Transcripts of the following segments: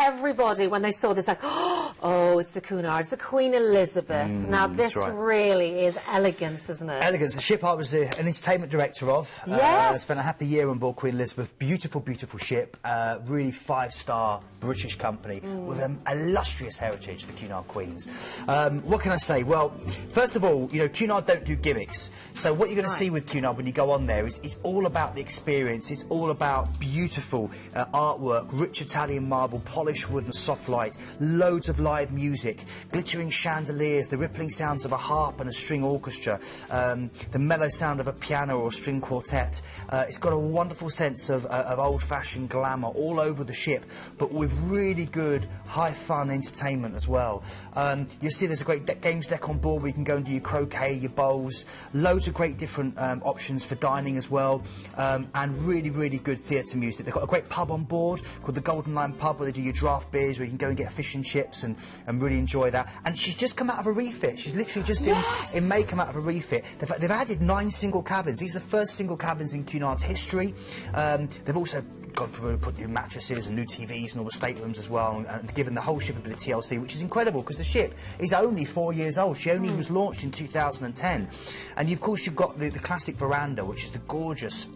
everybody, when they saw this, like, oh, it's the Cunard, it's the Queen Elizabeth. Now, this really is elegance, isn't it? Elegance. The ship I was an entertainment director of. Yes. Spent a happy year on board Queen Elizabeth. Beautiful, beautiful ship. Really five-star British company with an illustrious heritage, the Cunard Queens. What can I say? Well, first of all, you know, Cunard don't do gimmicks. So what you're going to see with Cunard when you go on there is it's all about the experience. It's all about beautiful artwork, rich Italian marble, polished wood and soft light, loads of live music, glittering chandeliers, the rippling sounds of a harp and a string orchestra, the mellow sound of a piano or a string quartet. It's got a wonderful sense of old-fashioned glamour all over the ship, but with really good, high-fun entertainment as well. You'll see there's a great games deck on board where you can go and do your croquet, your bowls, loads of great different options for dining as well, and really, really good theatre music. They've got a great pub on board called the Golden Lion Pub where they do your draft beers, where you can go and get fish and chips and really enjoy that. And she's just come out of a refit. She's literally just in May come out of a refit. They've added 9 single cabins. These are the first single cabins in Cunard's history. They've also gone through, put new mattresses and new TVs and all the staterooms as well, and given the whole ship a bit of TLC, which is incredible because the ship is only 4 years old. She only was launched in 2010. And of course you've got the classic veranda, which is the gorgeous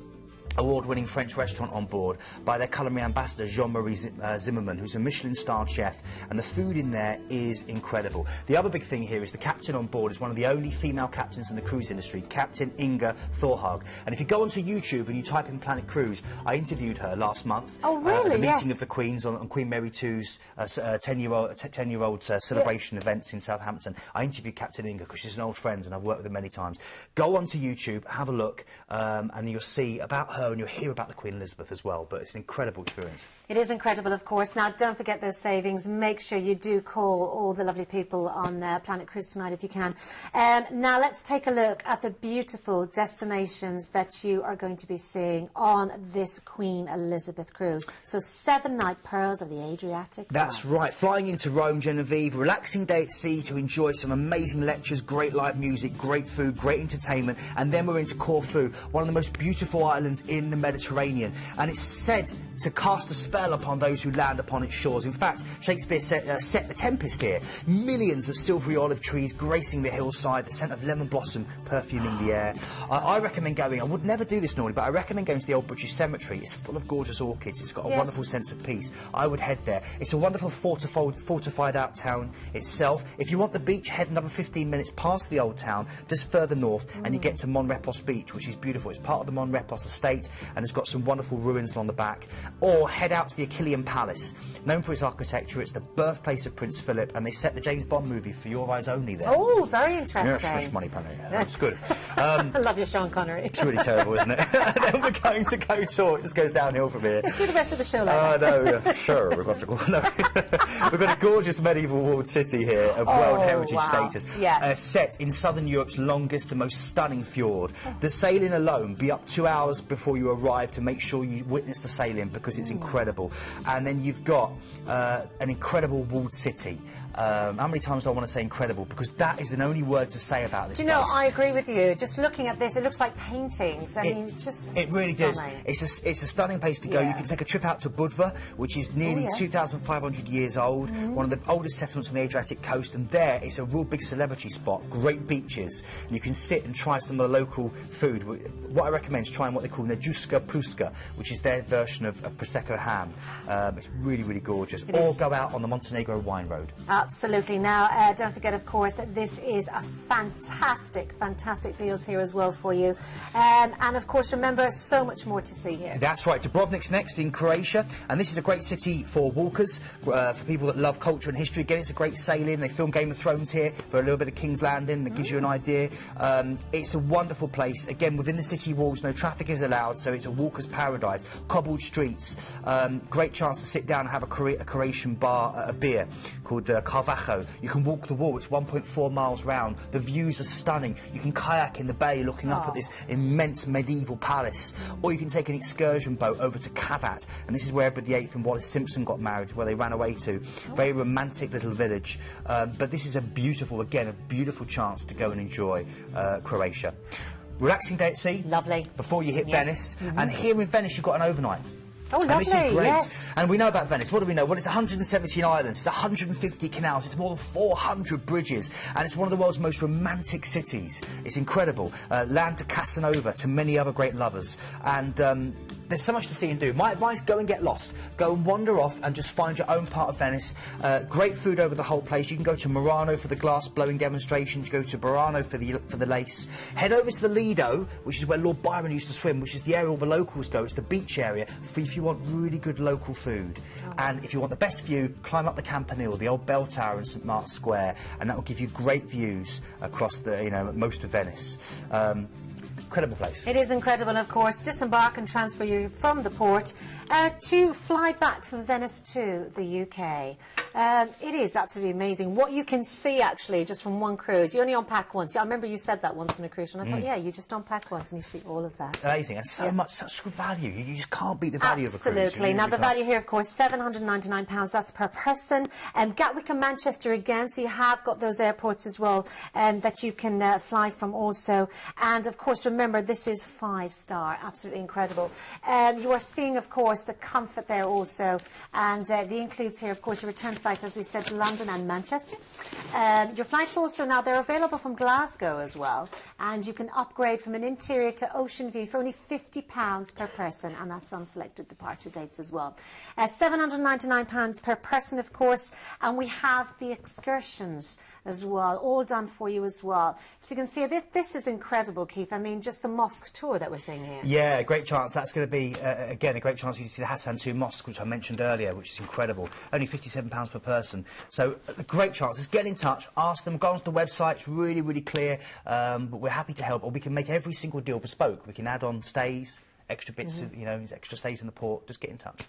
award-winning French restaurant on board by their culinary ambassador Jean-Marie Zimmerman, who's a Michelin-starred chef, and the food in there is incredible. The other big thing here is the captain on board is one of the only female captains in the cruise industry, Captain Inga Thorhag. And if you go onto YouTube and you type in Planet Cruise, I interviewed her last month. Oh, really? At the meeting of the Queens on Queen Mary II's 10-year-old celebration events in Southampton. I interviewed Captain Inga because she's an old friend and I've worked with her many times. Go onto YouTube, have a look, and you'll see about her and you'll hear about the Queen Elizabeth as well, but it's an incredible experience. It is incredible, of course. Now, don't forget those savings. Make sure you do call all the lovely people on Planet Cruise tonight if you can. Now, let's take a look at the beautiful destinations that you are going to be seeing on this Queen Elizabeth cruise. So, 7-night pearls of the Adriatic. That's right. Flying into Rome, Genevieve, relaxing day at sea to enjoy some amazing lectures, great live music, great food, great entertainment, and then we're into Corfu, one of the most beautiful islands in the Mediterranean, and it's said to cast a spell upon those who land upon its shores. In fact, Shakespeare set The Tempest here. Millions of silvery olive trees gracing the hillside, the scent of lemon blossom perfuming the air. I recommend going. I would never do this normally, but I recommend going to the Old British Cemetery. It's full of gorgeous orchids. It's got a wonderful sense of peace. I would head there. It's a wonderful fortified out town itself. If you want the beach, head another 15 minutes past the old town, just further north, and you get to Monrepos Beach, which is beautiful. It's part of the Monrepos estate, and it's got some wonderful ruins along the back. Or head out to the Achillean Palace. Known for its architecture, it's the birthplace of Prince Philip, and they set the James Bond movie For Your Eyes Only there. Oh, very interesting. Yes, money, penny. Yeah, that's good. I love your Sean Connery. It's really terrible, isn't it? Then we're going to go tour. It just goes downhill from here. Let's do the rest of the show later. No, sure, we've got to go. No. We've got a gorgeous medieval walled city here of World Heritage status. Yes. Set in southern Europe's longest and most stunning fjord. The sailing alone, be up 2 hours before you arrive to make sure you witness the sailing because it's incredible. And then you've got an incredible walled city. How many times do I want to say incredible? Because that is the only word to say about this. Do you know, I agree with you. Just looking at this, it looks like paintings. I mean, it really does. It's a stunning place to go. Yeah. You can take a trip out to Budva, which is nearly 2,500 years old, one of the oldest settlements on the Adriatic coast, and there it's a real big celebrity spot, great beaches, and you can sit and try some of the local food. What I recommend is trying what they call Nejuska Puska, which is their version of Prosecco ham. It's really, really gorgeous. Or go out on the Montenegro wine road. Absolutely. Now, don't forget, of course, that this is a fantastic deals here as well for you. And, of course, remember, so much more to see here. That's right. Dubrovnik's next in Croatia, and this is a great city for walkers, for people that love culture and history. Again, it's a great sailing. They film Game of Thrones here for a little bit of King's Landing. That gives you an idea. It's a wonderful place. Again, within the city walls, no traffic is allowed, so it's a walker's paradise. Cobbled streets. Great chance to sit down and have a Croatian bar, a beer called Carvajo. You can walk the wall. It's 1.4 miles round. The views are stunning. You can kayak in the bay looking up at this immense medieval palace, or you can take an excursion boat over to Cavat, and this is where Edward VIII and Wallis Simpson got married, where they ran away to. Very romantic little village, but this is a beautiful chance to go and enjoy Croatia. Relaxing day at sea. Lovely. Before you hit Venice, and here in Venice you've got an overnight. Oh, And this is lovely, great. yes. And we know about Venice. What do we know? Well, it's 117 islands, it's 150 canals, it's more than 400 bridges, and it's one of the world's most romantic cities. It's incredible. Land to Casanova, to many other great lovers. And there's so much to see and do. My advice, go and get lost. Go and wander off and just find your own part of Venice. Great food over the whole place. You can go to Murano for the glass blowing demonstrations, go to Burano for the lace. Head over to the Lido, which is where Lord Byron used to swim, which is the area all the locals go. It's the beach area for if you want really good local food. Oh. And if you want the best view, climb up the Campanile, the old bell tower in St Mark's Square, and that will give you great views across the, you know, most of Venice. Incredible place. It is incredible, and of course, disembark and transfer you from the port to fly back from Venice to the UK. It is absolutely amazing what you can see, actually, just from one cruise. You only unpack once. I remember you said that once on a cruise, and I thought, yeah, you just unpack once and you see all of that. Amazing, and so much, such good value. You just can't beat the value of a cruise. Absolutely. Now, the value here, of course, £799, that's per person. Gatwick and Manchester again, so you have got those airports as well that you can fly from also. And, of course, remember, this is 5-star, absolutely incredible. You are seeing, of course, the comfort there also, and the includes here, of course, your return flights, as we said, to London and Manchester. Your flights also now, they're available from Glasgow as well, and you can upgrade from an interior to ocean view for only £50 per person, and that's on selected departure dates as well. £799 per person, of course, and we have the excursions as well, all done for you as well. So you can see this is incredible, Keith. I mean, just the mosque tour that we're seeing here. Yeah, great chance. That's going to be, again, a great chance for you to see the Hassan II Mosque, which I mentioned earlier, which is incredible. Only £57 per person. So, a great chance. Just get in touch, ask them, go onto the website. It's really, really clear. But we're happy to help, or we can make every single deal bespoke. We can add on stays, extra bits, of, you know, extra stays in the port. Just get in touch.